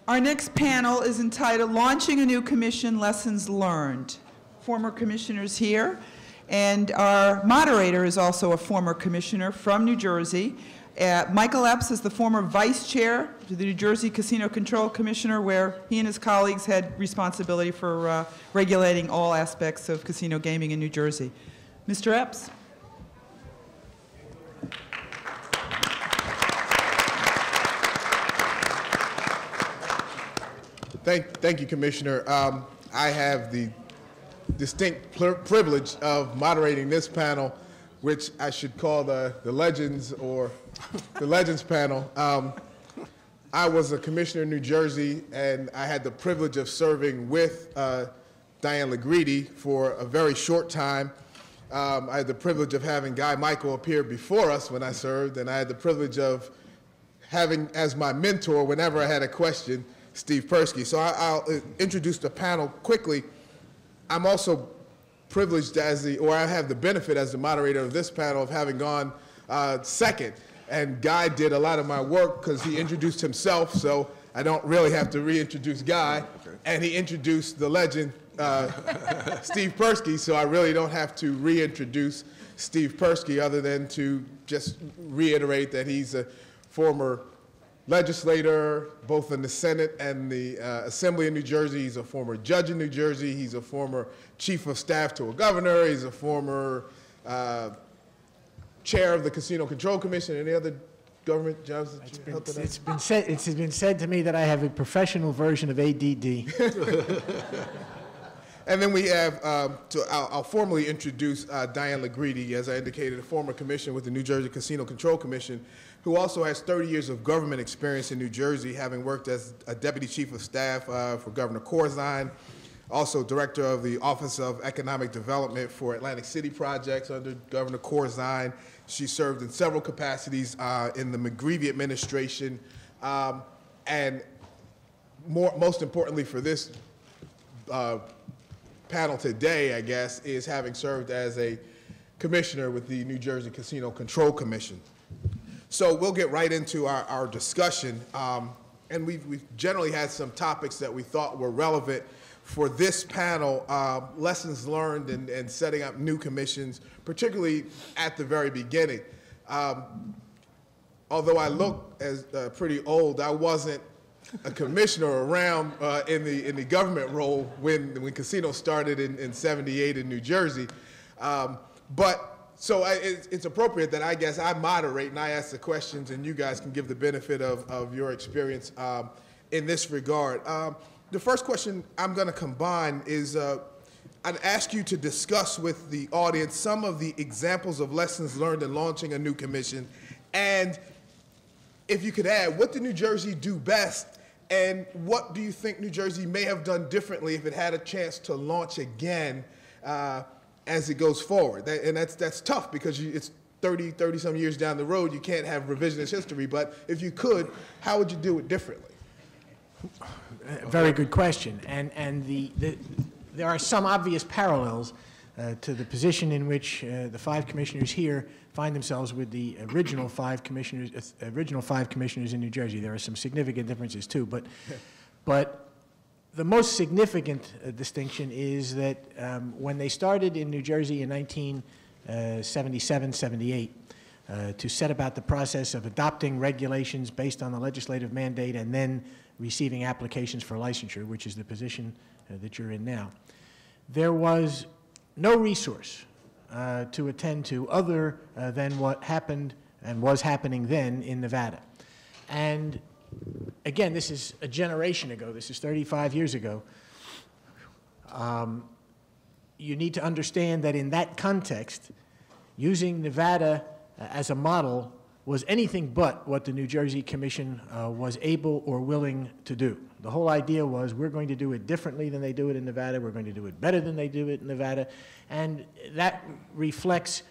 Our next panel is entitled Launching a New Commission, Lessons Learned. Former commissioners here, and our moderator is also a former commissioner from New Jersey. Michael Epps is the former vice chair to the New Jersey Casino Control Commissioner, where he and his colleagues had responsibility for regulating all aspects of casino gaming in New Jersey. Mr. Epps. Thank you, Commissioner. I have the distinct privilege of moderating this panel, which I should call the Legends or the Legends panel. I was a commissioner in New Jersey, and I had the privilege of serving with Diane Legreedy for a very short time. I had the privilege of having Guy Michael appear before us when I served, and I had the privilege of having as my mentor whenever I had a question, Steve Persky. So I'll introduce the panel quickly. I'm also privileged or I have the benefit as the moderator of this panel of having gone second. And Guy did a lot of my work because he introduced himself, so I don't really have to reintroduce Guy. Okay. And he introduced the legend, Steve Persky, so I really don't have to reintroduce Steve Persky other than to just reiterate that he's a former legislator, both in the Senate and the Assembly in New Jersey. He's a former judge in New Jersey. He's a former chief of staff to a governor. He's a former chair of the Casino Control Commission. Any other government jobs that you held? It's been said to me that I have a professional version of ADD. And then we have, I'll formally introduce Diane Legreedy, as I indicated, a former commissioner with the New Jersey Casino Control Commission, who also has 30 years of government experience in New Jersey, having worked as a deputy chief of staff for Governor Corzine, also director of the Office of Economic Development for Atlantic City projects under Governor Corzine. She served in several capacities in the McGreevey administration, and most importantly for this panel today, I guess, is having served as a commissioner with the New Jersey Casino Control Commission. So we'll get right into our discussion, and we've generally had some topics that we thought were relevant for this panel, lessons learned and setting up new commissions, particularly at the very beginning. Although I look as pretty old, I wasn't a commissioner around in the government role when casinos started in '78 in New Jersey. So it's appropriate that I guess I moderate and I ask the questions and you guys can give the benefit of your experience in this regard. The first question I'm going to combine is I'd ask you to discuss with the audience some of the examples of lessons learned in launching a new commission, and if you could add, what did New Jersey do best, and what do you think New Jersey may have done differently if it had a chance to launch again as it goes forward? And that's tough because it's 30-some years down the road. You can't have revisionist history, but if you could, how would you do it differently? Very good question. And there are some obvious parallels to the position in which the five commissioners here find themselves with the original five commissioners in New Jersey. There are some significant differences too, but the most significant distinction is that when they started in New Jersey in 1977, 78, to set about the process of adopting regulations based on the legislative mandate and then receiving applications for licensure, which is the position that you're in now, there was no resource to attend to other than what happened and was happening then in Nevada. And again, this is a generation ago. This is 35 years ago. You need to understand that in that context, using Nevada as a model was anything but what the New Jersey Commission was able or willing to do. The whole idea was we're going to do it differently than they do it in Nevada. We're going to do it better than they do it in Nevada. And that reflects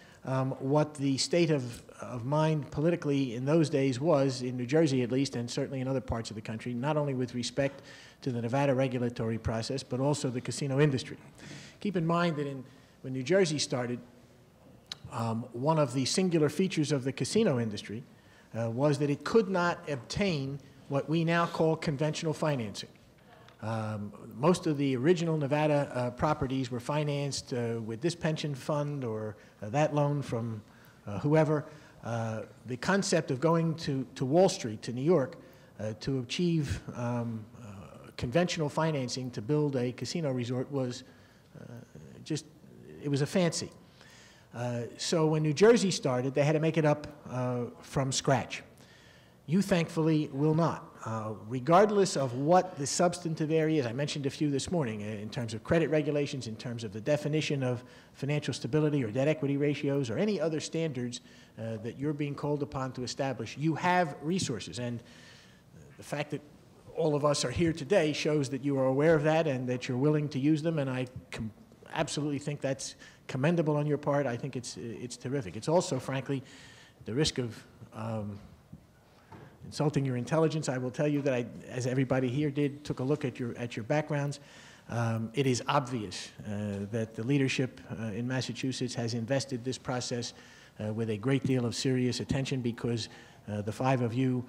what the state of mind politically in those days was, in New Jersey at least, and certainly in other parts of the country, not only with respect to the Nevada regulatory process, but also the casino industry. Keep in mind that when New Jersey started, one of the singular features of the casino industry was that it could not obtain what we now call conventional financing. Most of the original Nevada properties were financed with this pension fund or that loan from whoever. The concept of going to Wall Street, to New York, to achieve conventional financing to build a casino resort was it was a fancy. So when New Jersey started, they had to make it up from scratch. You, thankfully, will not. Regardless of what the substantive areas, I mentioned a few this morning, in terms of credit regulations, in terms of the definition of financial stability or debt equity ratios, or any other standards that you're being called upon to establish, you have resources. And the fact that all of us are here today shows that you are aware of that and that you're willing to use them, and I absolutely think that's commendable on your part. I think it's terrific. It's also, frankly, the risk of insulting your intelligence. I will tell you that I, as everybody here did, took a look at your backgrounds. It is obvious that the leadership in Massachusetts has invested this process with a great deal of serious attention, because the five of you,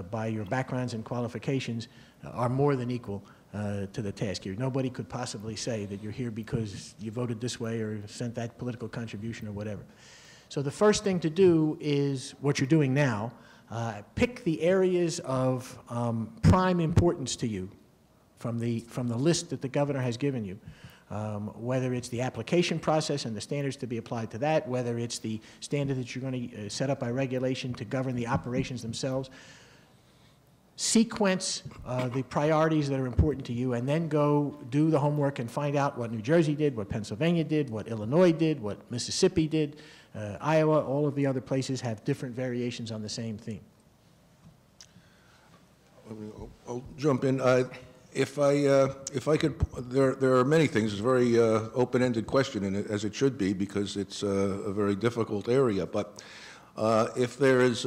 by your backgrounds and qualifications, are more than equal to the task here. Nobody could possibly say that you're here because you voted this way or sent that political contribution or whatever. So the first thing to do is what you're doing now. Pick the areas of prime importance to you from the list that the governor has given you, whether it's the application process and the standards to be applied to that, whether it's the standard that you're going to set up by regulation to govern the operations themselves. Sequence the priorities that are important to you, and then go do the homework and find out what New Jersey did, what Pennsylvania did, what Illinois did, what Mississippi did, Iowa. All of the other places have different variations on the same theme. I'll jump in. If I could, there are many things. It's a very open-ended question, and as it should be, because it's a very difficult area. But if there is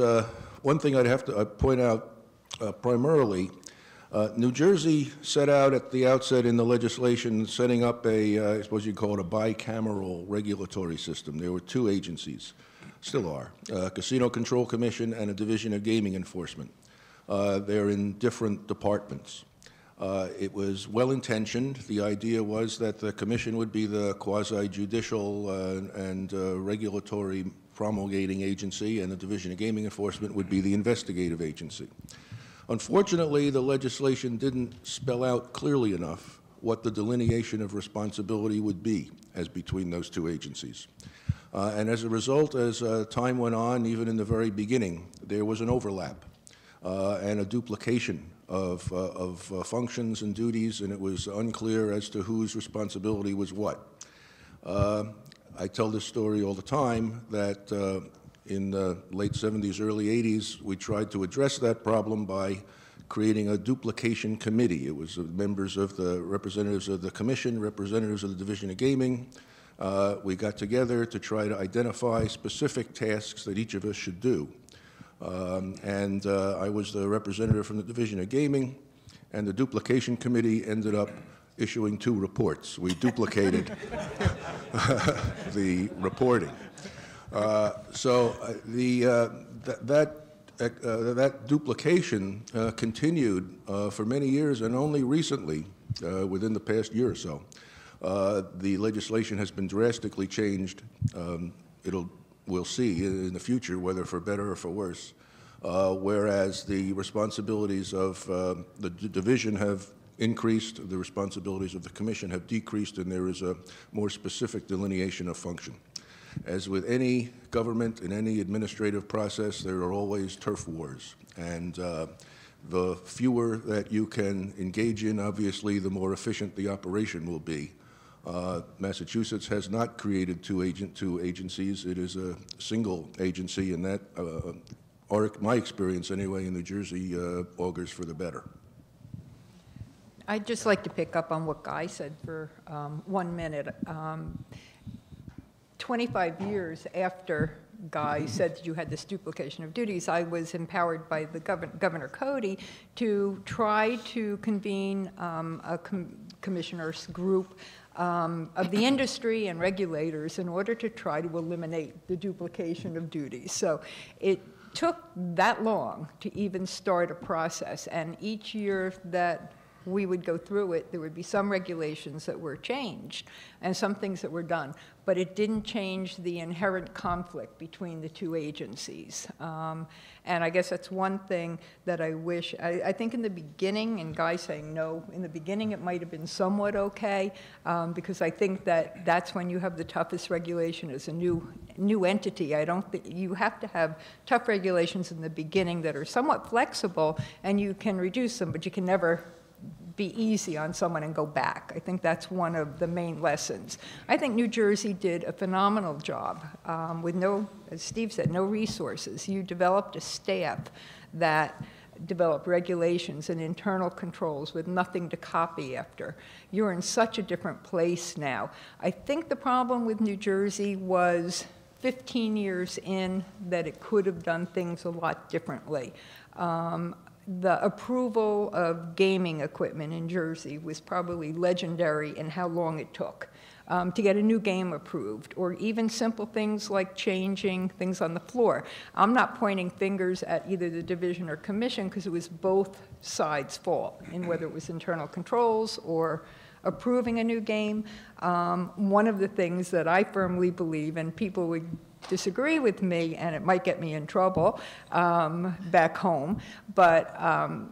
one thing I'd have to point out primarily, New Jersey set out at the outset in the legislation setting up I suppose you'd call it a bicameral regulatory system. There were two agencies, still are, Casino Control Commission and a Division of Gaming Enforcement. They're in different departments. It was well-intentioned. The idea was that the commission would be the quasi-judicial and regulatory promulgating agency, and the Division of Gaming Enforcement would be the investigative agency. Unfortunately, the legislation didn't spell out clearly enough what the delineation of responsibility would be as between those two agencies. And as a result, as time went on, even in the very beginning, there was an overlap and a duplication of functions and duties, and it was unclear as to whose responsibility was what. I tell this story all the time that in the late 70s, early 80s, we tried to address that problem by creating a duplication committee. It was members of the representatives of the commission, representatives of the Division of Gaming. We got together to try to identify specific tasks that each of us should do. I was the representative from the Division of Gaming, and the duplication committee ended up issuing 2 reports. We duplicated the reporting. That duplication continued for many years, and only recently, within the past year or so, the legislation has been drastically changed. We'll see in the future whether for better or for worse, whereas the responsibilities of the division have increased, the responsibilities of the commission have decreased, and there is a more specific delineation of function. As with any government in any administrative process, there are always turf wars, and the fewer that you can engage in, obviously, the more efficient the operation will be. Massachusetts has not created two agencies. It is a single agency, and that, my experience anyway, in New Jersey augurs for the better. I'd just like to pick up on what Guy said for 1 minute. 25 years after Guy said that you had this duplication of duties, I was empowered by the Governor Cody to try to convene a commissioners group of the industry and regulators in order to try to eliminate the duplication of duties. So took that long to even start a process, and each year that we would go through it, there would be some regulations that were changed and some things that were done, but it didn't change the inherent conflict between the two agencies. And I guess that's one thing that I wish, I think in the beginning, and Guy saying no, in the beginning it might have been somewhat okay, because I think that that's when you have the toughest regulation as a new entity. I don't think, you have to have tough regulations in the beginning that are somewhat flexible, and you can reduce them, but you can never be easy on someone and go back. I think that's one of the main lessons. I think New Jersey did a phenomenal job with no, as Steve said, no resources. You developed a staff that developed regulations and internal controls with nothing to copy after. You're in such a different place now. I think the problem with New Jersey was 15 years in that it could have done things a lot differently. The approval of gaming equipment in Jersey was probably legendary in how long it took to get a new game approved, or even simple things like changing things on the floor. I'm not pointing fingers at either the division or commission, because it was both sides' fault, in whether it was internal controls or approving a new game. One of the things that I firmly believe, and people would disagree with me, and it might get me in trouble back home, but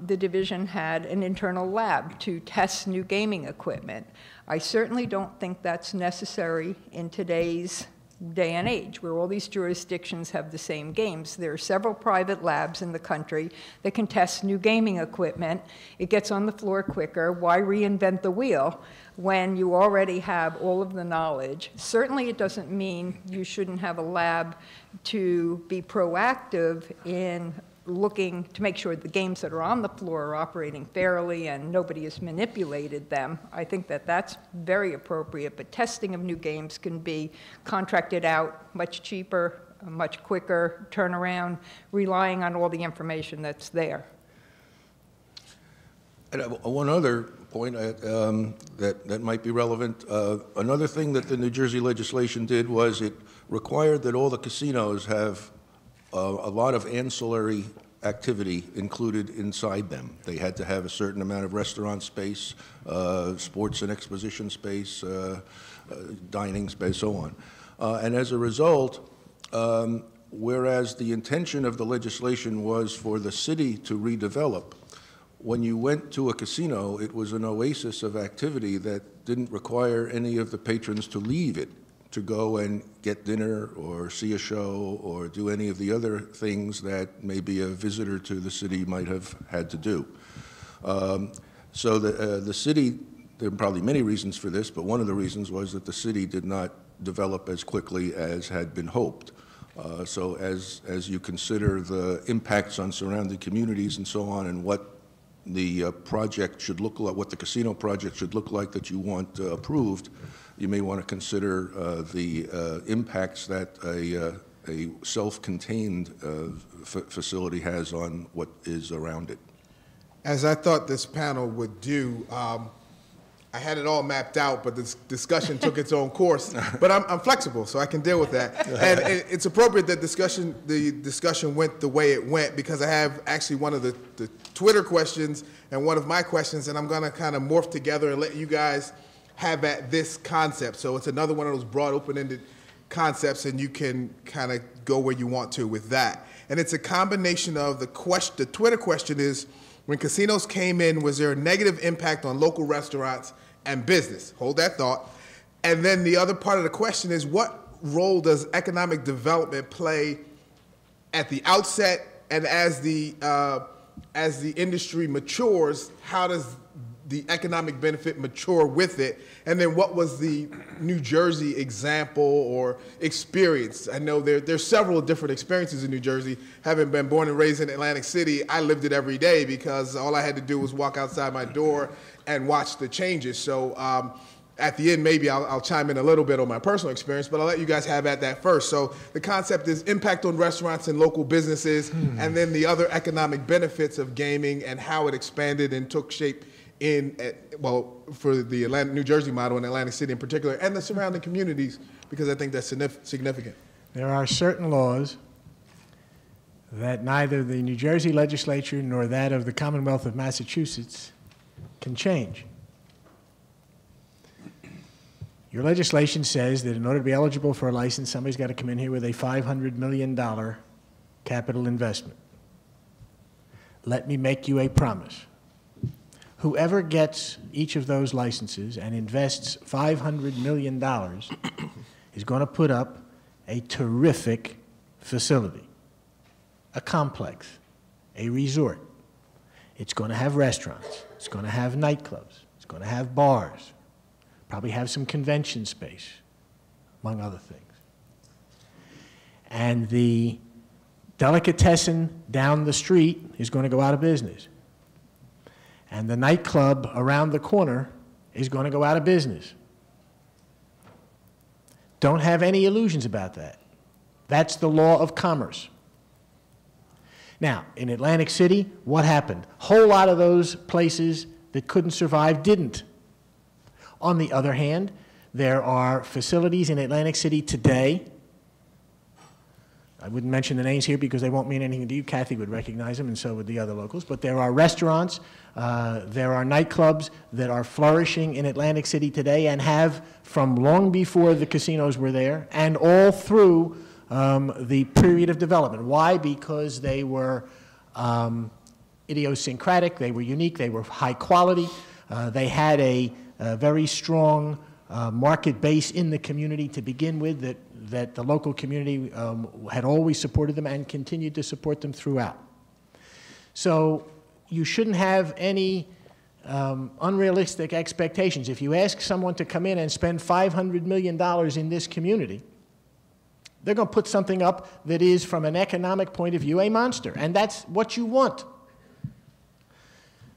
the division had an internal lab to test new gaming equipment. I certainly don't think that's necessary in today's day and age, where all these jurisdictions have the same games. There are several private labs in the country that can test new gaming equipment. It gets on the floor quicker. Why reinvent the wheel when you already have all of the knowledge? Certainly it doesn't mean you shouldn't have a lab to be proactive in looking to make sure the games that are on the floor are operating fairly and nobody has manipulated them. I think that that's very appropriate, but testing of new games can be contracted out much cheaper, much quicker turnaround, relying on all the information that's there. And one other point that might be relevant, another thing that the New Jersey legislation did was it required that all the casinos have a lot of ancillary activity included inside them. They had to have a certain amount of restaurant space, sports and exposition space, dining space, so on. And as a result, whereas the intention of the legislation was for the city to redevelop, when you went to a casino, it was an oasis of activity that didn't require any of the patrons to leave it to go and get dinner or see a show or do any of the other things that maybe a visitor to the city might have had to do. So the city, there are probably many reasons for this, but one of the reasons was that the city did not develop as quickly as had been hoped. So as you consider the impacts on surrounding communities and so on, and what the project should look like, what the casino project should look like that you want approved, you may want to consider the impacts that a self-contained facility has on what is around it. As I thought this panel would do, I had it all mapped out, but this discussion took its own course. But I'm flexible, so I can deal with that. And it's appropriate that the discussion went the way it went, because I have actually one of the Twitter questions and one of my questions, and I'm going to kind of morph together and let you guys have at this concept. So it's another one of those broad, open-ended concepts, and you can kind of go where you want to with that. And it's a combination of the Twitter question is, when casinos came in, was there a negative impact on local restaurants and business? Hold that thought. And then the other part of the question is, what role does economic development play at the outset, and as the industry matures, how does the economic benefit mature with it? And then what was the New Jersey example or experience? I know there's several different experiences in New Jersey. Having been born and raised in Atlantic City, I lived it every day because all I had to do was walk outside my door and watch the changes. So at the end, maybe I'll chime in a little bit on my personal experience, but I'll let you guys have at that first. So the concept is impact on restaurants and local businesses, and then the other economic benefits of gaming and how it expanded and took shape for the New Jersey model in Atlantic City in particular, and the surrounding communities, because I think that's significant. There are certain laws that neither the New Jersey legislature nor that of the Commonwealth of Massachusetts can change. Your legislation says that in order to be eligible for a license, somebody's got to come in here with a $500 million capital investment. Let me make you a promise. Whoever gets each of those licenses and invests $500 million is going to put up a terrific facility, a complex, a resort. It's going to have restaurants. It's going to have nightclubs. It's going to have bars. Probably have some convention space, among other things. And the delicatessen down the street is going to go out of business. And the nightclub around the corner is going to go out of business. Don't have any illusions about that. That's the law of commerce. Now, in Atlantic City, what happened? A whole lot of those places that couldn't survive didn't. On the other hand, there are facilities in Atlantic City today. I wouldn't mention the names here because they won't mean anything to you. Kathy would recognize them, and so would the other locals. But there are restaurants, there are nightclubs that are flourishing in Atlantic City today and have from long before the casinos were there and all through the period of development. Why? Because they were idiosyncratic, they were unique, they were high quality, they had a very strong market base in the community to begin with that the local community had always supported them and continued to support them throughout. So you shouldn't have any unrealistic expectations. If you ask someone to come in and spend $500 million in this community, they're going to put something up that is, from an economic point of view, a monster. And that's what you want.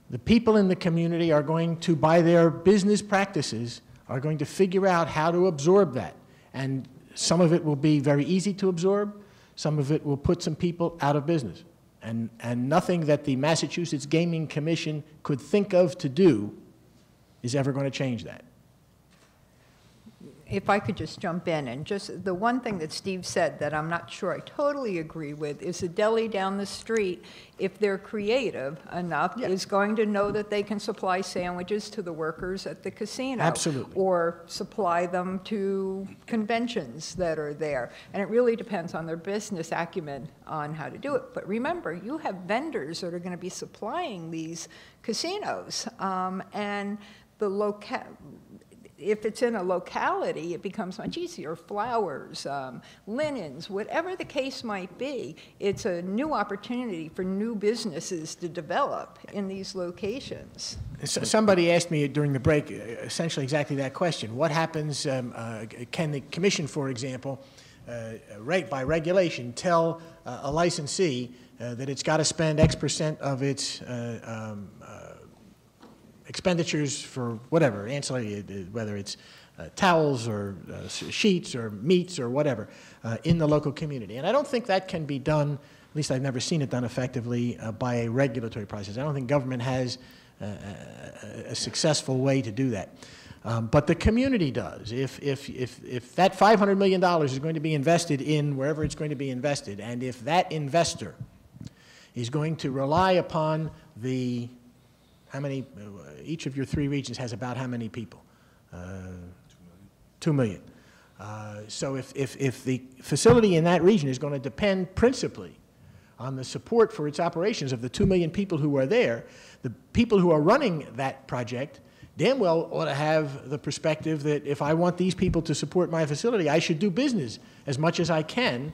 The people in the community are going to, by their business practices, are going to figure out how to absorb that. And some of it will be very easy to absorb. Some of it will put some people out of business. And nothing that the Massachusetts Gaming Commission could think of to do is ever going to change that. If I could just jump in, and just the one thing that Steve said that I'm not sure I totally agree with is the deli down the street, if they're creative enough, is going to know that they can supply sandwiches to the workers at the casino. Absolutely. Or supply them to conventions that are there. And it really depends on their business acumen on how to do it. But remember, you have vendors that are going to be supplying these casinos, and the if it's in a locality, it becomes much easier. Flowers, linens, whatever the case might be, it's a new opportunity for new businesses to develop in these locations. Somebody asked me during the break essentially exactly that question. What happens, can the commission, for example, by regulation, tell a licensee that it's got to spend X percent of its expenditures for whatever, ancillary, whether it's towels or sheets or meats or whatever, in the local community. And I don't think that can be done, at least I've never seen it done effectively, by a regulatory process. I don't think government has a successful way to do that. But the community does. If that $500 million is going to be invested in wherever it's going to be invested, and if that investor is going to rely upon the how many, each of your three regions has about how many people? 2 million. So if the facility in that region is going to depend principally on the support for its operations of the 2 million people who are there, the people who are running that project damn well ought to have the perspective that if I want these people to support my facility, I should do business as much as I can,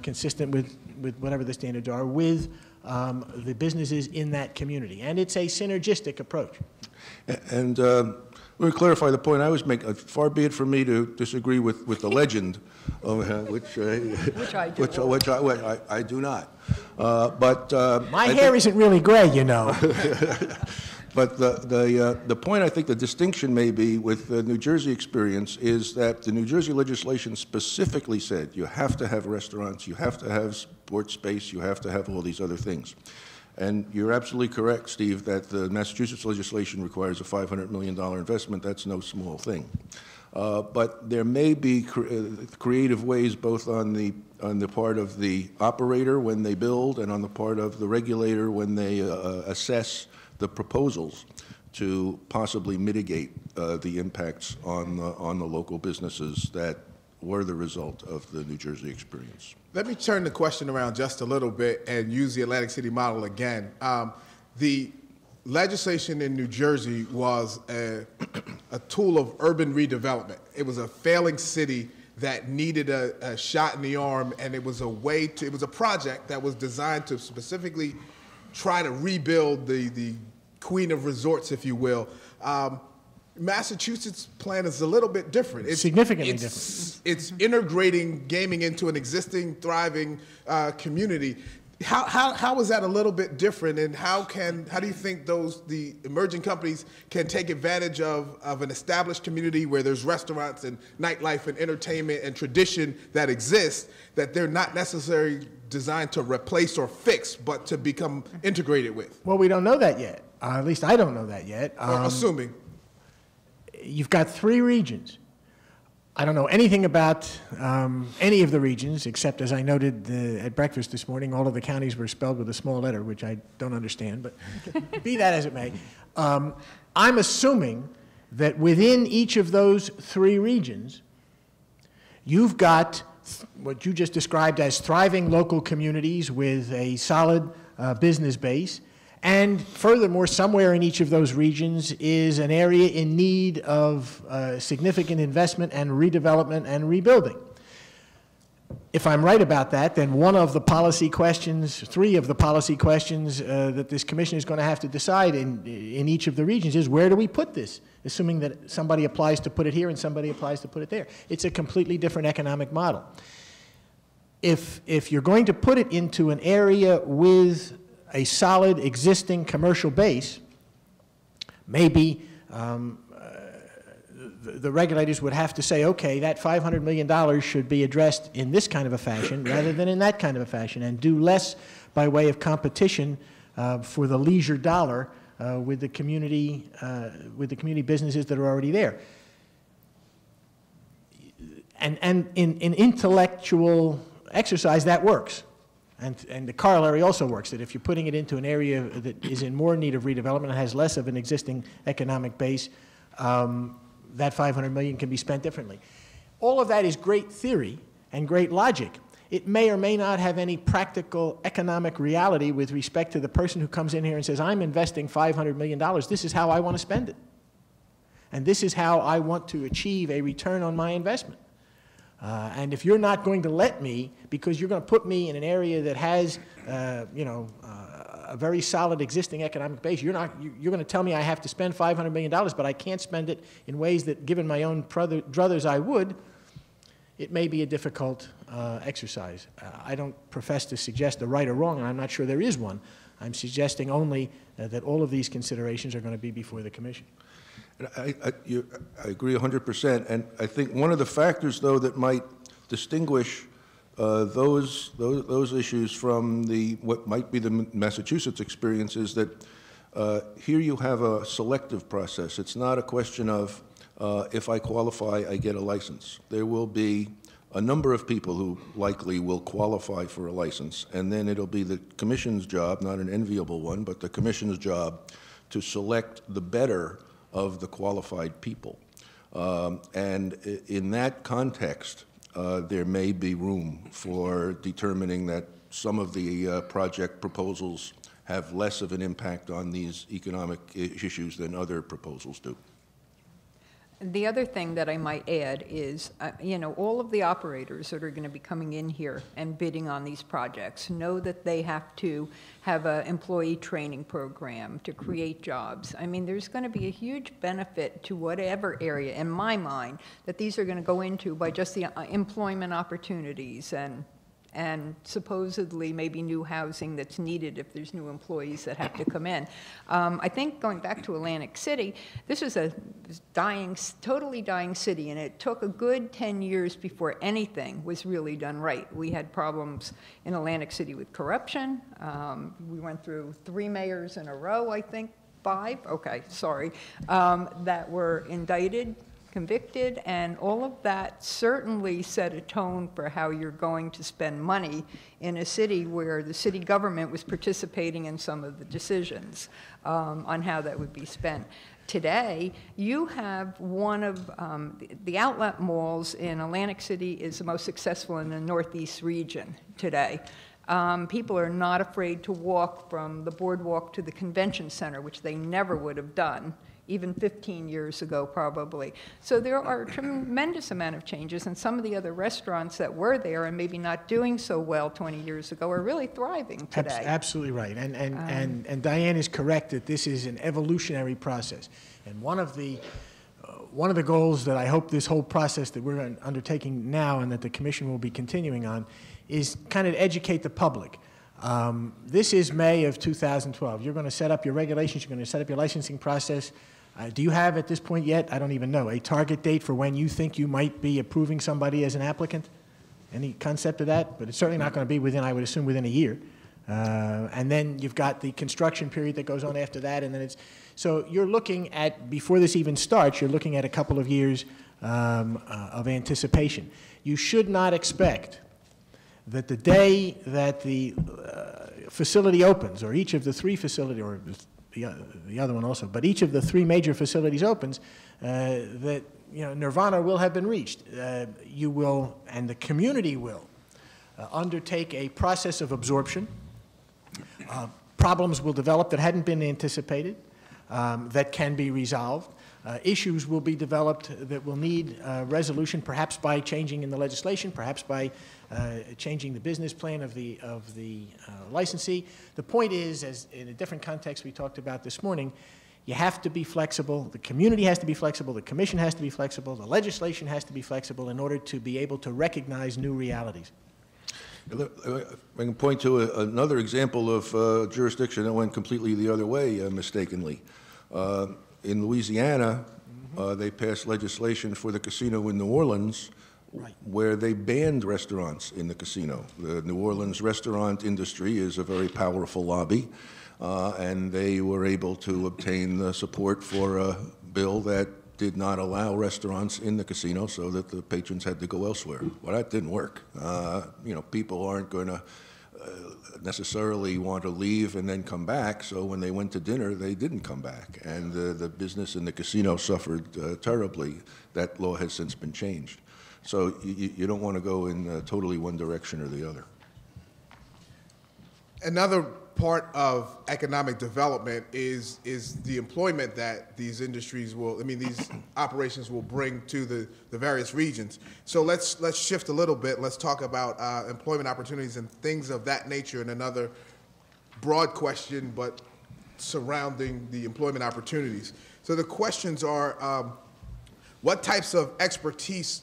consistent with whatever the standards are, with the businesses in that community. And it's a synergistic approach. And let me clarify the point I was making. Far be it from me to disagree with the legend, which I do. Which I do not. But my hair isn't really gray, you know. But the point, I think the distinction may be with the New Jersey experience is that the New Jersey legislation specifically said you have to have restaurants, you have to have sports space, you have to have all these other things. And you're absolutely correct, Steve, that the Massachusetts legislation requires a $500 million investment. That's no small thing. But there may be creative ways both on the part of the operator when they build and on the part of the regulator when they assess the proposals to possibly mitigate the impacts on the local businesses that were the result of the New Jersey experience. Let me turn the question around just a little bit and use the Atlantic City model again. The legislation in New Jersey was a tool of urban redevelopment. It was a failing city that needed a shot in the arm, and it was a project that was designed to specifically try to rebuild the queen of resorts, if you will. Massachusetts' plan is a little bit different. It's significantly different. It's integrating gaming into an existing, thriving community. How is that a little bit different, and how do you think the emerging companies can take advantage of an established community where there's restaurants and nightlife and entertainment and tradition that exists, that they're not necessarily designed to replace or fix, but to become integrated with? Well, we don't know that yet. At least I don't know that yet. Or assuming. You've got 3 regions. I don't know anything about any of the regions, except as I noted at breakfast this morning, all of the counties were spelled with a small letter, which I don't understand, but be that as it may. I'm assuming that within each of those 3 regions, you've got what you just described as thriving local communities with a solid business base. And furthermore, somewhere in each of those regions is an area in need of significant investment and redevelopment and rebuilding. If I'm right about that, then one of the policy questions, 3 of the policy questions that this commission is going to have to decide in each of the regions is, where do we put this? Assuming that somebody applies to put it here and somebody applies to put it there. It's a completely different economic model. If you're going to put it into an area with a solid existing commercial base, maybe the regulators would have to say, okay, that $500 million should be addressed in this kind of a fashion rather than in that kind of a fashion, and do less by way of competition for the leisure dollar with the community businesses that are already there. And in intellectual exercise, that works. And the corollary also works, that if you're putting it into an area that is in more need of redevelopment and has less of an existing economic base, that $500 million can be spent differently. All of that is great theory and great logic. It may or may not have any practical economic reality with respect to the person who comes in here and says, I'm investing $500 million. This is how I want to spend it. And this is how I want to achieve a return on my investment. And if you're not going to let me, because you're going to put me in an area that has, a very solid existing economic base, you're going to tell me I have to spend $500 million, but I can't spend it in ways that, given my own druthers, I would, it may be a difficult exercise. I don't profess to suggest a right or wrong, and I'm not sure there is one. I'm suggesting only that all of these considerations are going to be before the Commission. I agree 100%, and I think one of the factors, though, that might distinguish those issues from what might be the Massachusetts experience is that here you have a selective process. It's not a question of if I qualify, I get a license. There will be a number of people who likely will qualify for a license, and then it'll be the Commission's job, not an enviable one, but the Commission's job to select the better of the qualified people. And in that context, there may be room for determining that some of the project proposals have less of an impact on these economic issues than other proposals do. The other thing that I might add is, all of the operators that are going to be coming in here and bidding on these projects know that they have to have an employee training program to create jobs. I mean, there's going to be a huge benefit to whatever area, in my mind, that these are going to go into by just the employment opportunities and supposedly maybe new housing that's needed if there's new employees that have to come in. I think going back to Atlantic City, this is a totally dying city, and it took a good 10 years before anything was really done right. We had problems in Atlantic City with corruption. We went through 3 mayors in a row, I think, 5, okay, sorry, that were indicted convicted, and all of that certainly set a tone for how you're going to spend money in a city where the city government was participating in some of the decisions on how that would be spent. Today, you have one of the outlet malls in Atlantic City is the most successful in the Northeast region today. People are not afraid to walk from the boardwalk to the convention center, which they never would have done, even 15 years ago probably. So there are a tremendous amount of changes, and some of the other restaurants that were there and maybe not doing so well 20 years ago are really thriving today. Absolutely right. And Diane is correct that this is an evolutionary process. And one of the goals that I hope this whole process that we're undertaking now and that the Commission will be continuing on is kind of educate the public. This is May of 2012. You're going to set up your regulations. You're going to set up your licensing process. Do you have at this point yet, I don't even know, a target date for when you think you might be approving somebody as an applicant? Any concept of that? But it's certainly not going to be within, I would assume, within a year. And then you've got the construction period that goes on after that, and then it's, so you're looking at, before this even starts, you're looking at a couple of years of anticipation. You should not expect that the day that the facility opens, or each of the three facilities, or the other one also, but each of the three major facilities opens, that nirvana will have been reached. You will, and the community will, undertake a process of absorption. Problems will develop that hadn't been anticipated, that can be resolved. Issues will be developed that will need resolution, perhaps by changing in the legislation, perhaps by changing the business plan of the licensee. The point is, as in a different context we talked about this morning, you have to be flexible. The community has to be flexible. The Commission has to be flexible. The legislation has to be flexible in order to be able to recognize new realities. I can point to another example of jurisdiction that went completely the other way, mistakenly. In Louisiana, they passed legislation for the casino in New Orleans, right, where they banned restaurants in the casino. The New Orleans restaurant industry is a very powerful lobby, and they were able to obtain the support for a bill that did not allow restaurants in the casino, so that the patrons had to go elsewhere. Well, that didn't work. People aren't going to necessarily want to leave and then come back, so when they went to dinner, they didn't come back. And the business in the casino suffered terribly. That law has since been changed. So you don't want to go in totally one direction or the other. Another part of economic development is the employment that these industries will, these operations will bring to the various regions. So let's shift a little bit. Let's talk about employment opportunities and things of that nature in another broad question, but surrounding the employment opportunities. So the questions are, what types of expertise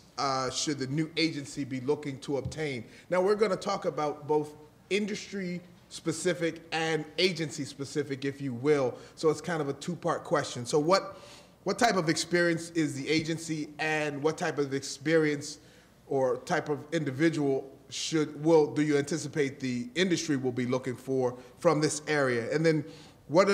should the new agency be looking to obtain? Now we're going to talk about both industry specific and agency specific, if you will. So it's kind of a two-part question. So what type of experience is the agency, and what type of experience or type of individual do you anticipate the industry will be looking for from this area? And then what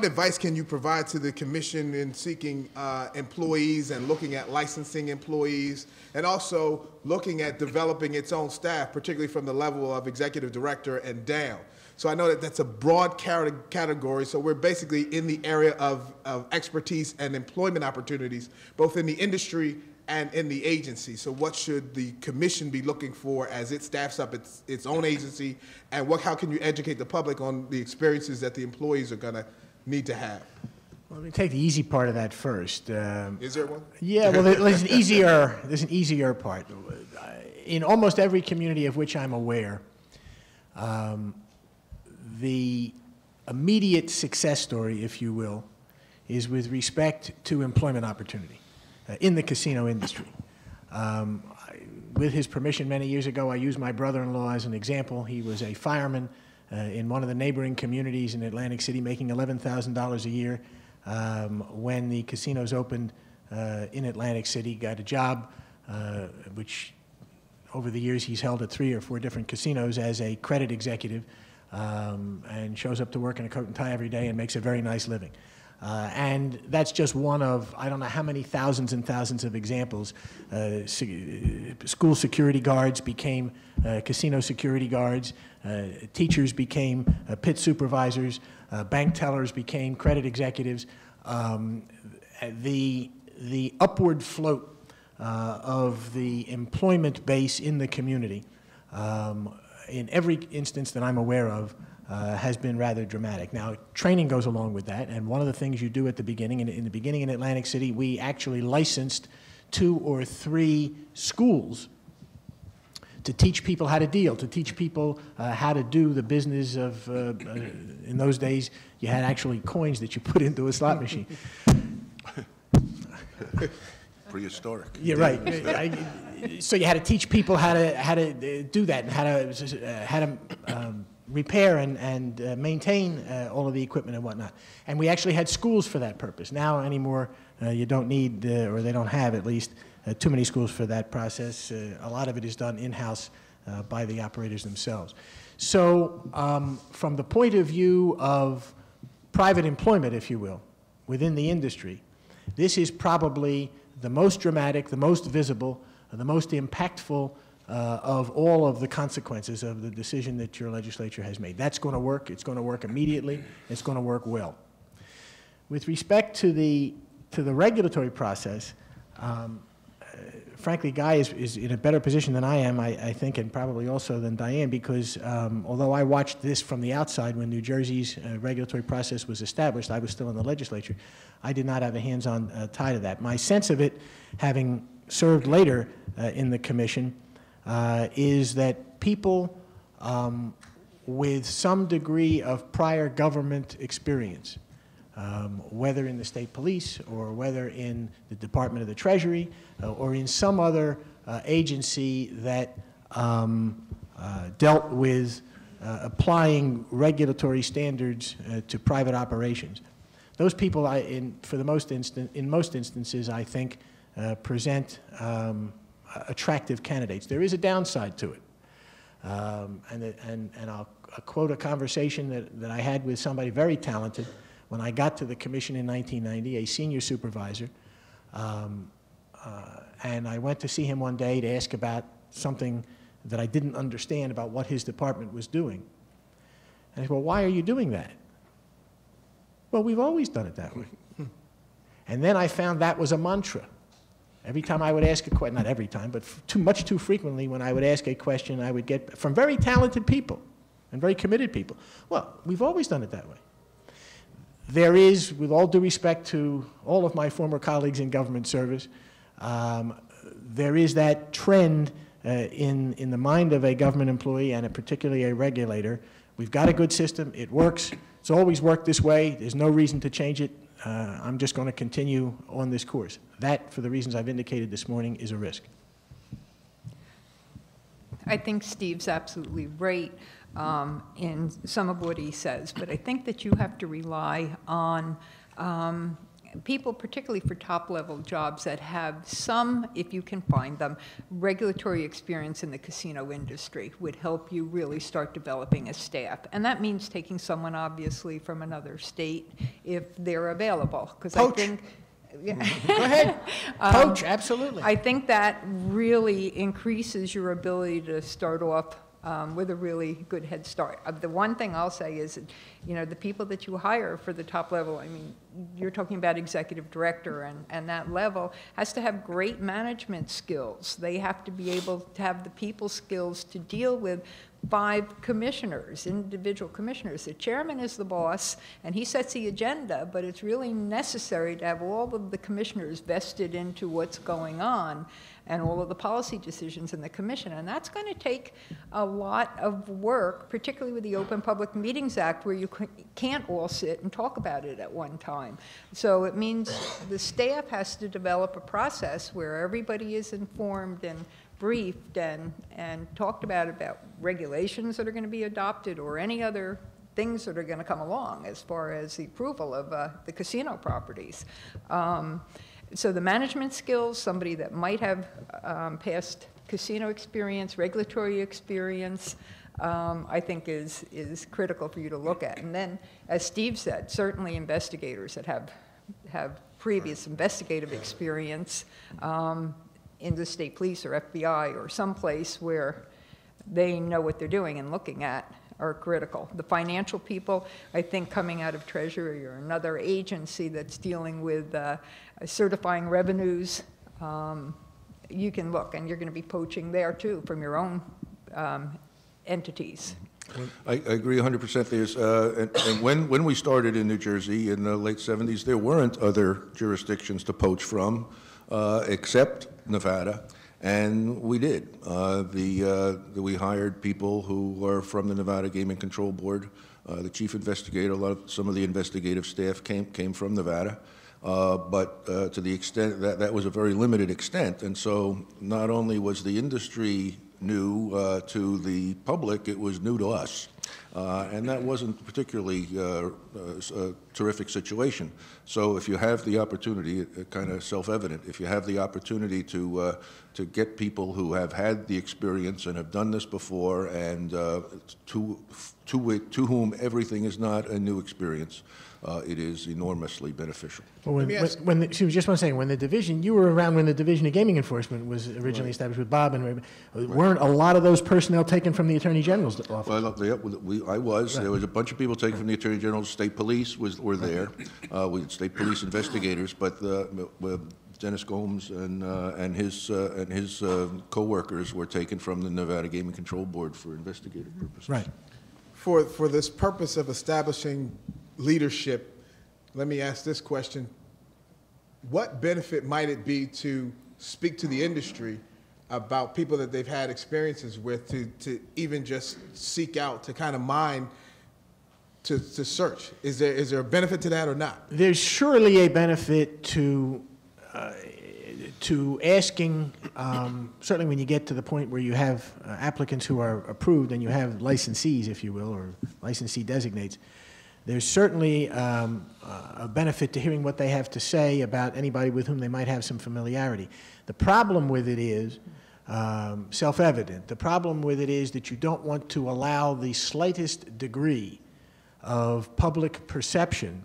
advice can you provide to the Commission in seeking employees and looking at licensing employees, and also looking at developing its own staff, particularly from the level of executive director and down? So I know that that's a broad category, so we're basically in the area of expertise and employment opportunities, both in the industry and in the agency. So what should the Commission be looking for as it staffs up its own agency, and how can you educate the public on the experiences that the employees are going to need to have? Well, let me take the easy part of that first. Is there one? Yeah, well, there's an easier part. In almost every community of which I'm aware, the immediate success story, if you will, is with respect to employment opportunity in the casino industry. With his permission many years ago, I used my brother-in-law as an example. He was a fireman in one of the neighboring communities in Atlantic City, making $11,000 a year. When the casinos opened in Atlantic City, got a job, which over the years he's held at 3 or 4 different casinos as a credit executive, and shows up to work in a coat and tie every day and makes a very nice living. And that's just one of, I don't know how many thousands and thousands of examples. School security guards became casino security guards. Teachers became pit supervisors. Bank tellers became credit executives. The upward float of the employment base in the community, in every instance that I'm aware of, has been rather dramatic. Now, training goes along with that, and one of the things you do at the beginning, in the beginning in Atlantic City, we actually licensed 2 or 3 schools to teach people how to deal, to teach people how to do the business of, in those days, you had actually coins that you put into a slot machine. Prehistoric. Yeah, right. So you had to teach people how to do that, and how to repair and maintain all of the equipment and whatnot. And we actually had schools for that purpose. Now anymore, you don't need, or they don't have at least, too many schools for that process. A lot of it is done in-house by the operators themselves. So from the point of view of private employment, if you will, within the industry, this is probably the most dramatic, the most visible, the most impactful of all of the consequences of the decision that your legislature has made. That's going to work. It's going to work immediately. It's going to work well. With respect to the regulatory process, frankly, Guy is in a better position than I am, I think, and probably also than Diane, because although I watched this from the outside when New Jersey's regulatory process was established, I was still in the legislature. I did not have a hands-on tie to that. My sense of it, having served later in the commission, is that people with some degree of prior government experience, whether in the state police or whether in the Department of the Treasury or in some other agency that dealt with applying regulatory standards to private operations. Those people, in most instances, I think, present attractive candidates. There is a downside to it. And I'll quote a conversation that I had with somebody very talented when I got to the commission in 1990, a senior supervisor. And I went to see him one day to ask about something that I didn't understand about what his department was doing. And I said, well, why are you doing that? Well, we've always done it that way. And then I found that was a mantra. Every time I would ask a question, not every time, but much too frequently when I would ask a question, I would get from very talented people and very committed people, well, we've always done it that way. There is, with all due respect to all of my former colleagues in government service, there is that trend in the mind of a government employee and particularly a regulator. We've got a good system. It works. It's always worked this way. There's no reason to change it. I'm just going to continue on this course. That, for the reasons I've indicated this morning, is a risk. I think Steve's absolutely right in some of what he says, but I think that you have to rely on people, particularly for top-level jobs, that have some, if you can find them, regulatory experience in the casino industry would help you really start developing a staff. And that means taking someone, obviously, from another state if they're available. Because I think... Yeah. Go ahead. Poach, absolutely. I think that really increases your ability to start off with a really good head start. The one thing I'll say is, you know, the people that you hire for the top level, I mean, you're talking about executive director, and that level has to have great management skills. They have to be able to have the people skills to deal with 5 commissioners, individual commissioners. The chairman is the boss, and he sets the agenda, but it's really necessary to have all of the commissioners vested into what's going on and all of the policy decisions in the commission. And that's going to take a lot of work, particularly with the Open Public Meetings Act, where you can't all sit and talk about it at one time. So it means the staff has to develop a process where everybody is informed and briefed and talked about regulations that are going to be adopted or any other things that are going to come along as far as the approval of the casino properties. So the management skills, somebody that might have past casino experience, regulatory experience, I think is critical for you to look at. And then, as Steve said, certainly investigators that have previous investigative experience in the state police or FBI or someplace where they know what they're doing and looking at are critical. The financial people, I think coming out of Treasury or another agency that's dealing with certifying revenues, you can look, and you're going to be poaching there too from your own entities. I agree 100%. There's, and when we started in New Jersey in the late 70s, there weren't other jurisdictions to poach from except Nevada, and we did. We hired people who were from the Nevada Gaming Control Board. The chief investigator, some of the investigative staff came from Nevada. But to the extent that was a very limited extent, and so not only was the industry new to the public, it was new to us. And that wasn't particularly a terrific situation. So if you have the opportunity, kind of self-evident, if you have the opportunity to get people who have had the experience and have done this before, and to whom everything is not a new experience, it is enormously beneficial. Well, just one second. When the division, you were around when the Division of Gaming Enforcement was originally established with Bob, and weren't a lot of those personnel taken from the Attorney General's office? Well, I was. Right. There was a bunch of people taken from the Attorney General's. State Police were there. We had State Police investigators, but Dennis Gomes and his co-workers were taken from the Nevada Gaming Control Board for investigative purposes. Right. For this purpose of establishing leadership, let me ask this question. What benefit might it be to speak to the industry about people that they've had experiences with, to even just seek out, to kind of mine, to search? Is there a benefit to that or not? There's surely a benefit to asking, certainly when you get to the point where you have applicants who are approved and you have licensees, if you will, or licensee designates. There's certainly a benefit to hearing what they have to say about anybody with whom they might have some familiarity. The problem with it is self-evident. The problem with it is that you don't want to allow the slightest degree of public perception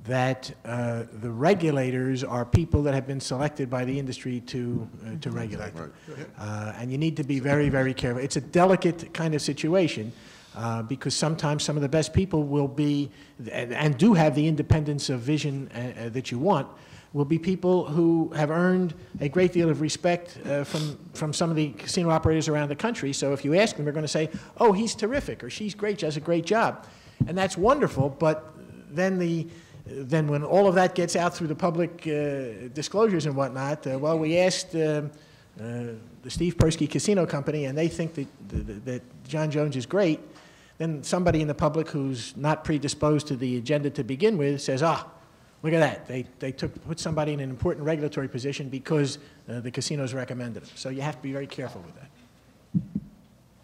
that the regulators are people that have been selected by the industry to regulate them. Right. And you need to be very, very careful. It's a delicate kind of situation. Because sometimes some of the best people will be, and do have the independence of vision that you want, will be people who have earned a great deal of respect from some of the casino operators around the country. So if you ask them, they're going to say, oh, he's terrific, or she's great, she does a great job. And that's wonderful, but then when all of that gets out through the public disclosures and whatnot, well, we asked the Steve Persky Casino Company, and they think that John Jones is great. Then somebody in the public who's not predisposed to the agenda to begin with says, look at that. They put somebody in an important regulatory position because the casinos recommended it. So you have to be very careful with that.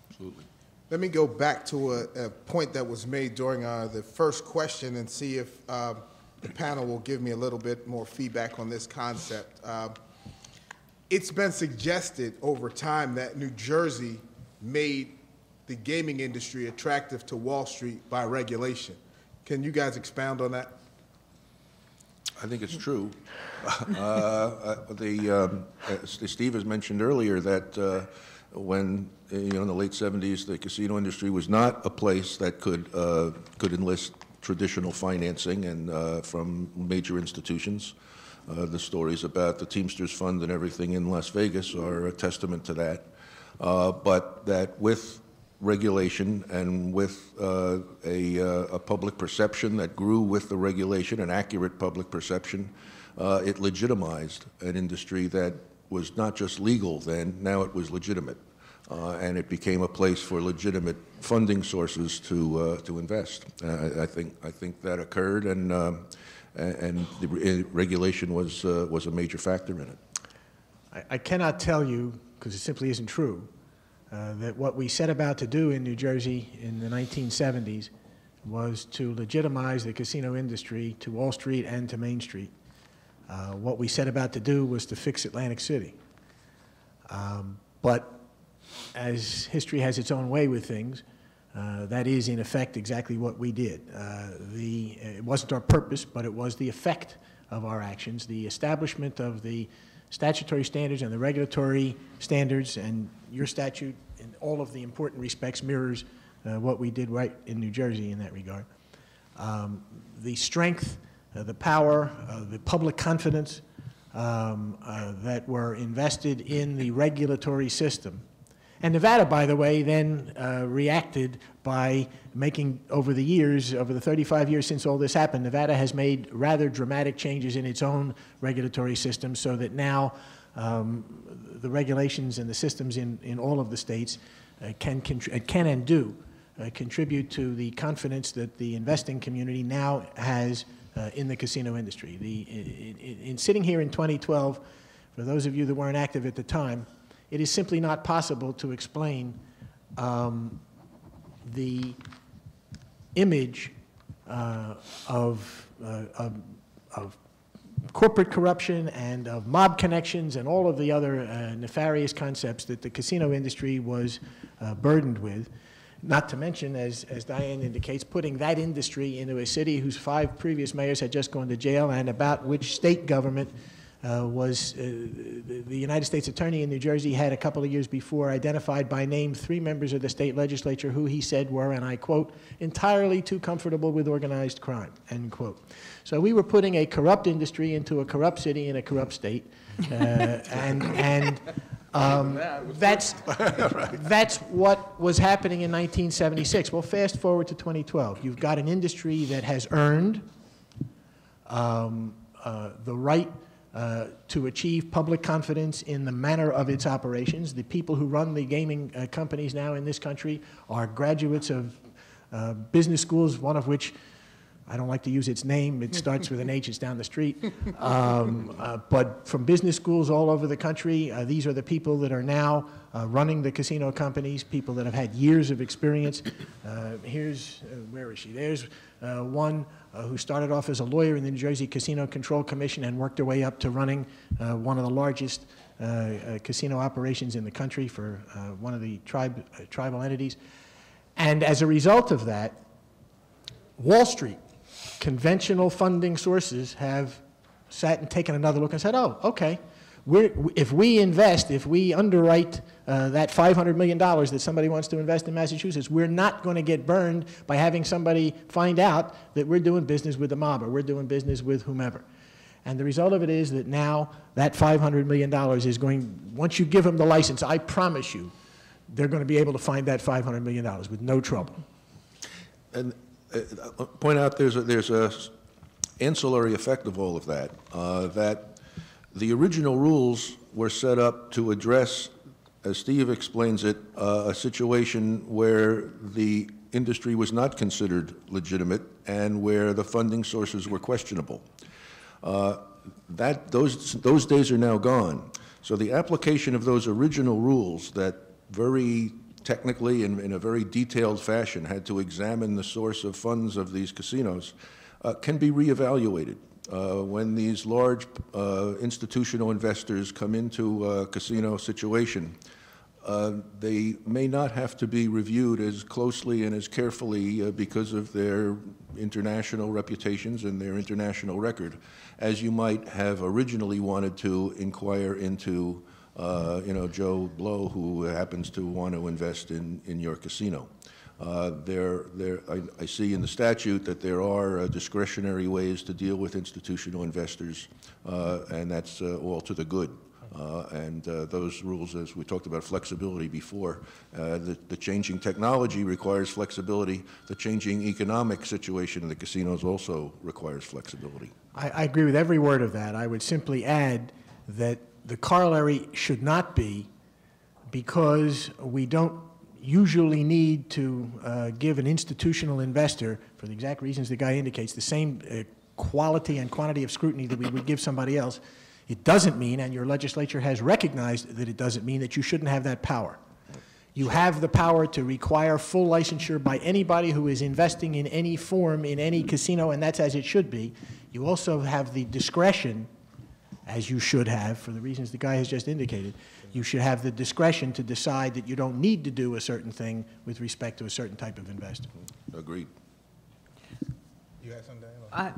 Absolutely. Let me go back to a point that was made during the first question and see if the panel will give me a little bit more feedback on this concept. It's been suggested over time that New Jersey made the gaming industry attractive to Wall Street by regulation. Can you guys expound on that? I think it's true. Steve has mentioned earlier that when in the late 70s, the casino industry was not a place that could enlist traditional financing and from major institutions. The stories about the Teamsters Fund and everything in Las Vegas are a testament to that. But that with regulation and with a public perception that grew with the regulation, an accurate public perception, it legitimized an industry that was not just legal then, now it was legitimate. And it became a place for legitimate funding sources to invest. I think that occurred, and the regulation was a major factor in it. I cannot tell you, because it simply isn't true, that what we set about to do in New Jersey in the 1970s was to legitimize the casino industry to Wall Street and to Main Street. What we set about to do was to fix Atlantic City. But as history has its own way with things, that is, in effect, exactly what we did. It wasn't our purpose, but it was the effect of our actions. The establishment of the statutory standards and the regulatory standards, and your statute, in all of the important respects, mirrors what we did right in New Jersey in that regard. The strength, the power, the public confidence that were invested in the regulatory system. And Nevada, by the way, then reacted by making, over the years, over the 35 years since all this happened, Nevada has made rather dramatic changes in its own regulatory system so that now the regulations and the systems in all of the states can and do contribute to the confidence that the investing community now has in the casino industry. In sitting here in 2012, for those of you that weren't active at the time, it is simply not possible to explain the image of corporate corruption and of mob connections and all of the other nefarious concepts that the casino industry was burdened with. Not to mention, as Diane indicates, putting that industry into a city whose 5 previous mayors had just gone to jail and about which state government was the United States Attorney in New Jersey had a couple of years before identified by name 3 members of the state legislature who he said were, and I quote, entirely too comfortable with organized crime, end quote. So we were putting a corrupt industry into a corrupt city in a corrupt state, that's what was happening in 1976. Well, fast forward to 2012. You've got an industry that has earned the right to achieve public confidence in the manner of its operations. The people who run the gaming companies now in this country are graduates of business schools, one of which, I don't like to use its name, it starts with an H, it's down the street. But from business schools all over the country, these are the people that are now running the casino companies, people that have had years of experience. Where is she? There's one who started off as a lawyer in the New Jersey Casino Control Commission and worked her way up to running one of the largest casino operations in the country for one of the tribal entities. And as a result of that, Wall Street, conventional funding sources have sat and taken another look and said, oh, okay, if we invest, if we underwrite that $500 million that somebody wants to invest in Massachusetts, we're not going to get burned by having somebody find out that we're doing business with the mob or we're doing business with whomever. And the result of it is that now that $500 million is going, once you give them the license, I promise you, they're going to be able to find that $500 million with no trouble. And point out there's a ancillary effect of all of that, that the original rules were set up to address, as Steve explains it, a situation where the industry was not considered legitimate and where the funding sources were questionable. Those days are now gone. So the application of those original rules that very technically and in a very detailed fashion had to examine the source of funds of these casinos can be reevaluated. When these large institutional investors come into a casino situation, they may not have to be reviewed as closely and as carefully because of their international reputations and their international record as you might have originally wanted to inquire into Joe Blow, who happens to want to invest in your casino. I see in the statute that there are discretionary ways to deal with institutional investors, and that's all to the good. And those rules, as we talked about flexibility before, the changing technology requires flexibility. The changing economic situation in the casinos also requires flexibility. I agree with every word of that. I would simply add that the corollary should not be because we don't usually need to give an institutional investor, for the exact reasons the guy indicates, the same quality and quantity of scrutiny that we would give somebody else. It doesn't mean, and your legislature has recognized that it doesn't mean, that you shouldn't have that power. You have the power to require full licensure by anybody who is investing in any form in any casino, and that's as it should be. You also have the discretion as you should have, for the reasons the guy has just indicated. You should have the discretion to decide that you don't need to do a certain thing with respect to a certain type of investor. Agreed. You had something,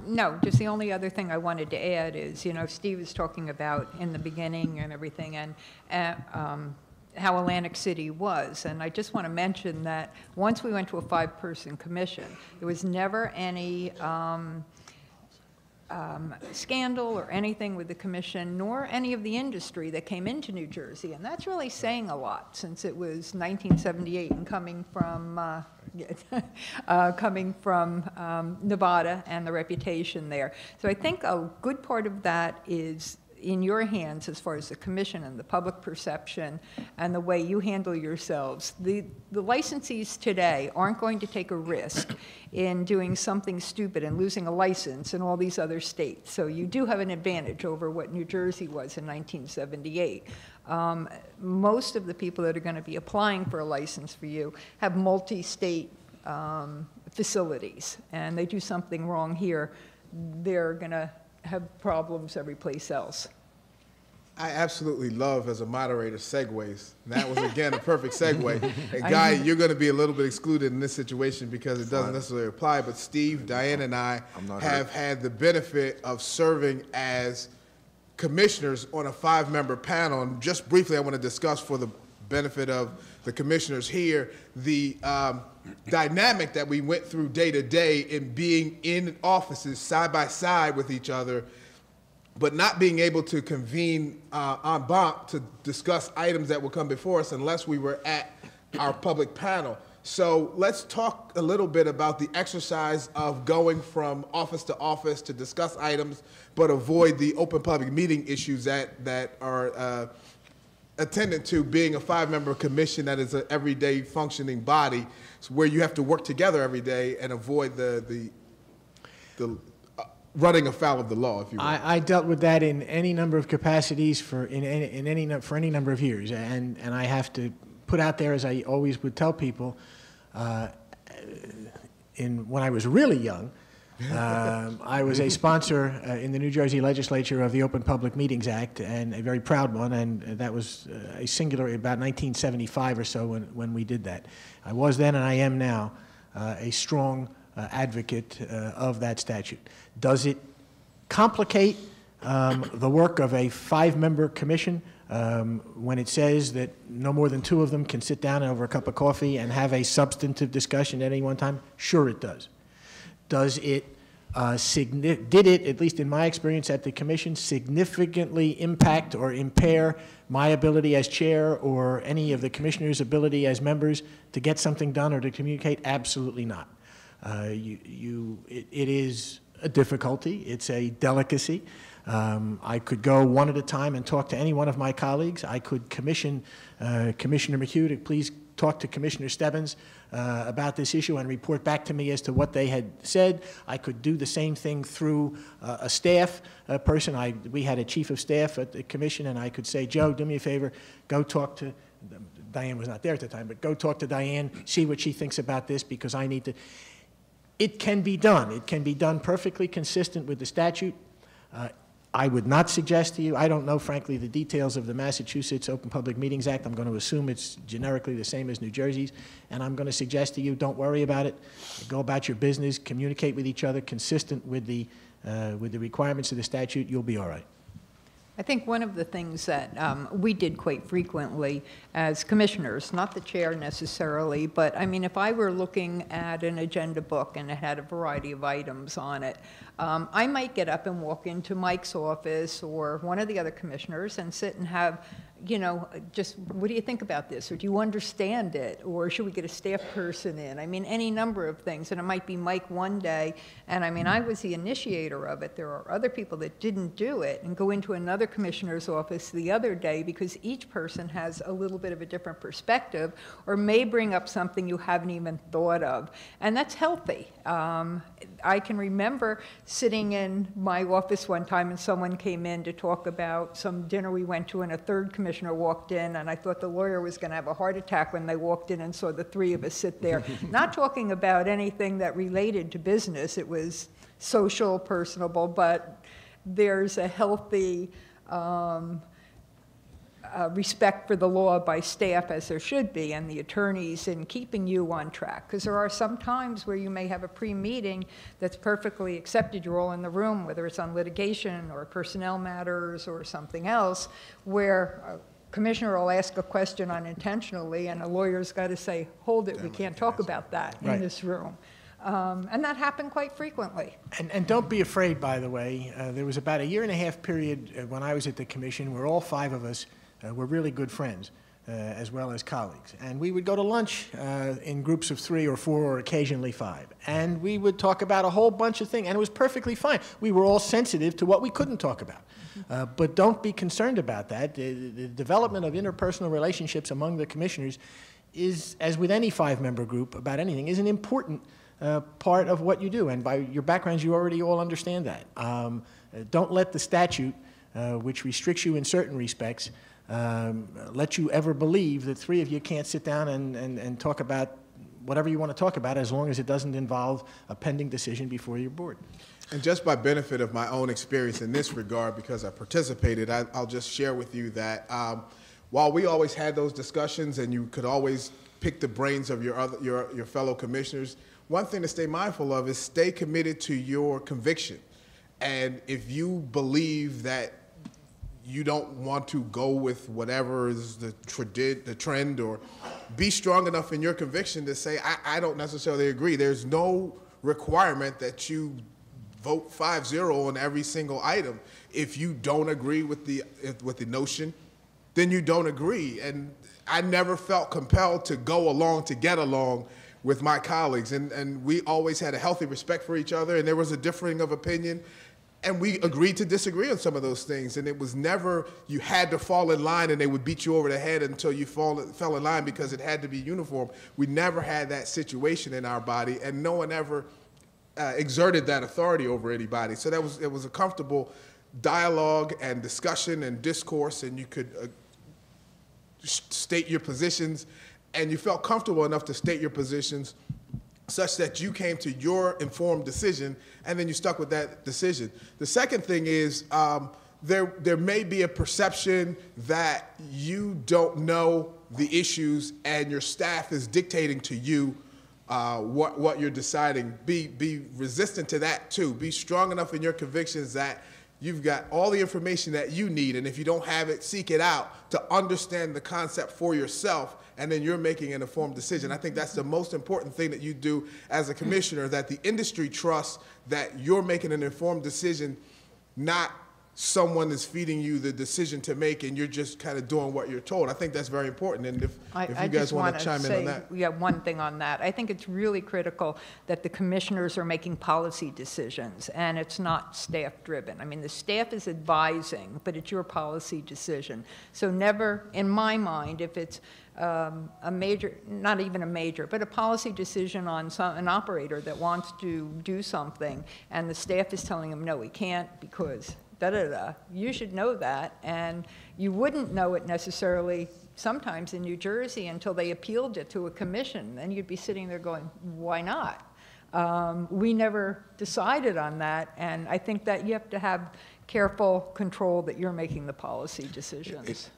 No, just the only other thing I wanted to add is, Steve was talking about in the beginning and everything, and how Atlantic City was. And I just want to mention that once we went to a 5-person commission, there was never any scandal or anything with the commission, nor any of the industry that came into New Jersey. And that's really saying a lot, since it was 1978 and coming from Nevada and the reputation there. So I think a good part of that is in your hands as far as the commission and the public perception and the way you handle yourselves. The licensees today aren't going to take a risk in doing something stupid and losing a license in all these other states. So you do have an advantage over what New Jersey was in 1978. Most of the people that are going to be applying for a license for you have multi-state facilities, and they do something wrong here, they're going to have problems every place else. I absolutely love, as a moderator, segues. And that was, again, a perfect segue. And Guy, you're going to be a little bit excluded in this situation because it doesn't necessarily apply, but Steve, Diane, and I have had the benefit of serving as commissioners on a 5-member panel. And just briefly, I want to discuss, for the benefit of the commissioners here, the dynamic that we went through day to day in being in offices side by side with each other, but not being able to convene en banc to discuss items that will come before us unless we were at our public panel. So let's talk a little bit about the exercise of going from office to office to discuss items, but avoid the open public meeting issues that are attendant to being a 5-member commission that is an everyday functioning body, where you have to work together every day and avoid the running afoul of the law, if you will. I dealt with that in any number of capacities for any number of years, and I have to put out there, as I always would tell people, when I was really young, I was a sponsor in the New Jersey legislature of the Open Public Meetings Act, and a very proud one, and that was a singular about 1975 or so when we did that. I was then, and I am now, a strong advocate of that statute. Does it complicate the work of a 5-member commission when it says that no more than 2 of them can sit down over a cup of coffee and have a substantive discussion at any one time? Sure it does. Does it, did it, at least in my experience at the commission, significantly impact or impair my ability as chair or any of the commissioners' ability as members to get something done or to communicate? Absolutely not. It is a difficulty. It's a delicacy. I could go one at a time and talk to any one of my colleagues. I could commission Commissioner McHugh to please talk to Commissioner Stebbins about this issue and report back to me as to what they had said. I could do the same thing through a staff person. We had a chief of staff at the commission, and I could say, Joe, do me a favor, go talk to, Diane was not there at the time, but go talk to Diane, see what she thinks about this, because I need to. It can be done. It can be done perfectly consistent with the statute. I would not suggest to you, I don't know, frankly, the details of the Massachusetts Open Public Meetings Act. I'm going to assume it's generically the same as New Jersey's, and I'm going to suggest to you, don't worry about it. Go about your business, communicate with each other, consistent with the requirements of the statute. You'll be all right. I think one of the things that we did quite frequently as commissioners, not the chair necessarily, but I mean, if I were looking at an agenda book and it had a variety of items on it, I might get up and walk into Mike's office or one of the other commissioners and sit and have, you know, just, what do you think about this? Or do you understand it? Or should we get a staff person in? I mean, any number of things. And it might be Mike one day, and I mean, I was the initiator of it. There are other people that didn't do it and go into another commissioner's office the other day because each person has a little bit of a different perspective or may bring up something you haven't even thought of. And that's healthy. I can remember sitting in my office one time and someone came in to talk about some dinner we went to, and a third commissioner walked in, and I thought the lawyer was going to have a heart attack when they walked in and saw the 3 of us sit there, not talking about anything that related to business. It was social, personable, but there's a healthy respect for the law by staff as there should be, and the attorneys in keeping you on track. Because there are some times where you may have a pre-meeting that's perfectly accepted, you're all in the room, whether it's on litigation or personnel matters or something else, where a commissioner will ask a question unintentionally and a lawyer's got to say, hold it, we can't talk about that in this room. And that happened quite frequently. And don't be afraid, by the way. There was about a 1.5-year period when I was at the commission where all 5 of us were really good friends, as well as colleagues. And we would go to lunch in groups of 3 or 4 or occasionally 5. And we would talk about a whole bunch of things, and it was perfectly fine. We were all sensitive to what we couldn't talk about. But don't be concerned about that. The development of interpersonal relationships among the commissioners is, as with any 5-member group about anything, is an important part of what you do. And by your backgrounds, you already all understand that. Don't let the statute, which restricts you in certain respects, let you ever believe that 3 of you can't sit down and talk about whatever you want to talk about, as long as it doesn't involve a pending decision before your board. And just by benefit of my own experience in this regard, because I participated, I'll just share with you that while we always had those discussions and you could always pick the brains of your fellow commissioners, one thing to stay mindful of is stay committed to your conviction. And if you believe that you don't want to go with whatever is the trend, or be strong enough in your conviction to say, I don't necessarily agree. There's no requirement that you vote 5-0 on every single item. If you don't agree with the notion, then you don't agree. And I never felt compelled to go along to get along with my colleagues. And we always had a healthy respect for each other, and there was a differing of opinion. And we agreed to disagree on some of those things. And it was never you had to fall in line and they would beat you over the head until you fell in line because it had to be uniform. We never had that situation in our body, and no one ever exerted that authority over anybody. So it was a comfortable dialogue and discussion and discourse, and you could state your positions, and you felt comfortable enough to state your positions such that you came to your informed decision, and then you stuck with that decision. The second thing is there may be a perception that you don't know the issues and your staff is dictating to you what you're deciding. Be resistant to that too. Be strong enough in your convictions that you've got all the information that you need, and if you don't have it, seek it out to understand the concept for yourself, and then you're making an informed decision. I think that's the most important thing that you do as a commissioner, that the industry trusts that you're making an informed decision, not someone is feeding you the decision to make and you're just kind of doing what you're told. I think that's very important. And if you guys want to chime in on that. Yeah, one thing on that. I think it's really critical that the commissioners are making policy decisions, and it's not staff driven. I mean, the staff is advising, but it's your policy decision. So never, in my mind, if it's a major, not even a major, but a policy decision on an operator that wants to do something, and the staff is telling him, no, we can't because da-da-da, you should know that, and you wouldn't know it necessarily sometimes in New Jersey until they appealed it to a commission. Then you'd be sitting there going, why not? We never decided on that, and I think that you have to have careful control that you're making the policy decisions.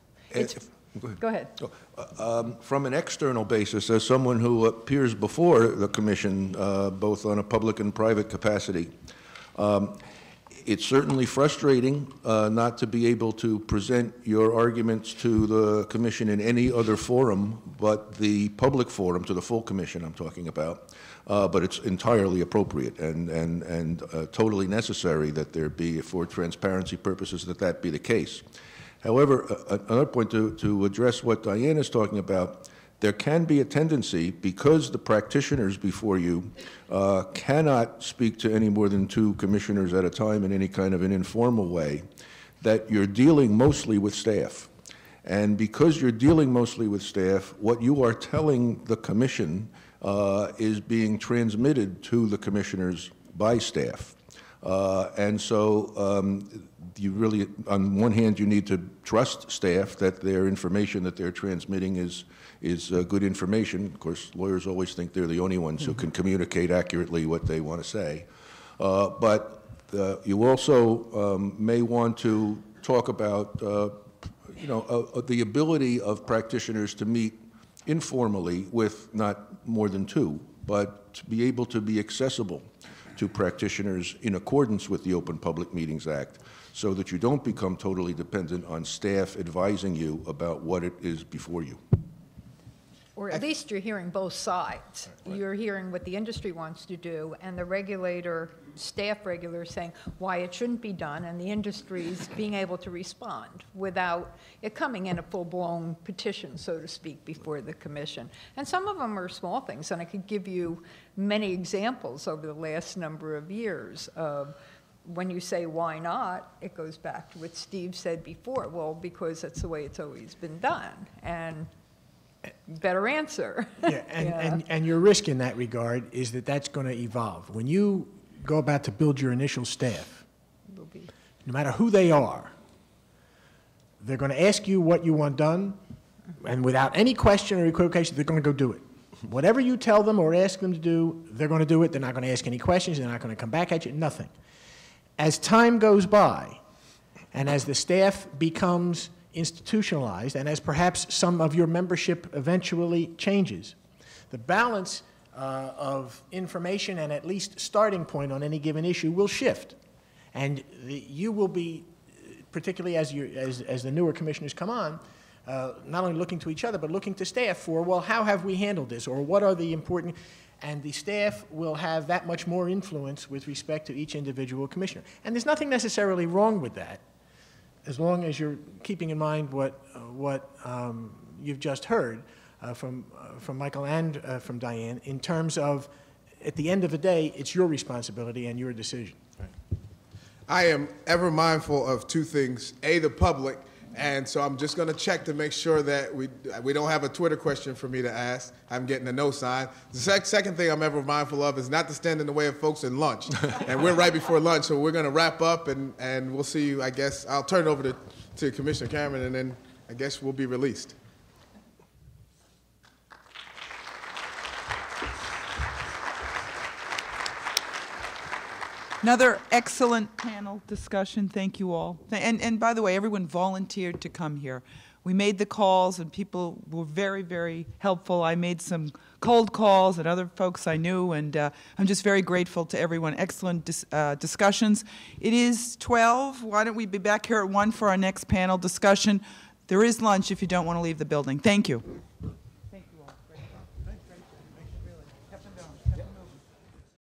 Go ahead. From an external basis, as someone who appears before the commission, both on a public and private capacity, it's certainly frustrating not to be able to present your arguments to the commission in any other forum but the public forum, to the full commission I'm talking about. But it's entirely appropriate and totally necessary that there be, for transparency purposes, that be the case. However, another point to address what Diane is talking about, there can be a tendency, because the practitioners before you cannot speak to any more than 2 commissioners at a time in any kind of an informal way, that you're dealing mostly with staff. And because you're dealing mostly with staff, what you are telling the commission is being transmitted to the commissioners by staff. And so you really, on one hand, you need to trust staff that their information that they're transmitting is good information. Of course, lawyers always think they're the only ones who can communicate accurately what they want to say. But you also may want to talk about, the ability of practitioners to meet informally with not more than two, but to be able to be accessible to practitioners in accordance with the Open Public Meetings Act, so that you don't become totally dependent on staff advising you about what it is before you. Or at least you're hearing both sides. Right. You're hearing what the industry wants to do, and the regulator, staff regulator saying why it shouldn't be done, and the industry's being able to respond without it coming in a full-blown petition, so to speak, before the commission. And some of them are small things, and I could give you many examples over the last number of years of when you say, why not, it goes back to what Steve said before. Well, because that's the way it's always been done. And better answer. Yeah, and your risk in that regard is that that's going to evolve. When you go about to build your initial staff, no matter who they are, they're going to ask you what you want done, and without any question or equivocation, they're going to go do it. Whatever you tell them or ask them to do, they're going to do it. They're not going to ask any questions. They're not going to come back at you, nothing. As time goes by, and as the staff becomes institutionalized, and as perhaps some of your membership eventually changes, the balance of information and at least starting point on any given issue will shift. And you will be, particularly as the newer commissioners come on, not only looking to each other, but looking to staff for, well, how have we handled this, or what are the important, and the staff will have that much more influence with respect to each individual commissioner. And there's nothing necessarily wrong with that, as long as you're keeping in mind what you've just heard from Michael and from Diane, in terms of, at the end of the day, it's your responsibility and your decision. Right. I am ever mindful of two things. A, the public, and so I'm just going to check to make sure that we don't have a Twitter question for me to ask. I'm getting a no sign. The second thing I'm ever mindful of is not to stand in the way of folks in lunch. And we're right before lunch, so we're going to wrap up, and we'll see you, I guess. I'll turn it over to Commissioner Cameron, and then I guess we'll be released. Another excellent panel discussion. Thank you all. And by the way, everyone volunteered to come here. We made the calls, and people were very, very helpful. I made some cold calls, and other folks I knew, and I'm just very grateful to everyone. Excellent discussions. It is 12. Why don't we be back here at 1 for our next panel discussion? There is lunch if you don't want to leave the building. Thank you.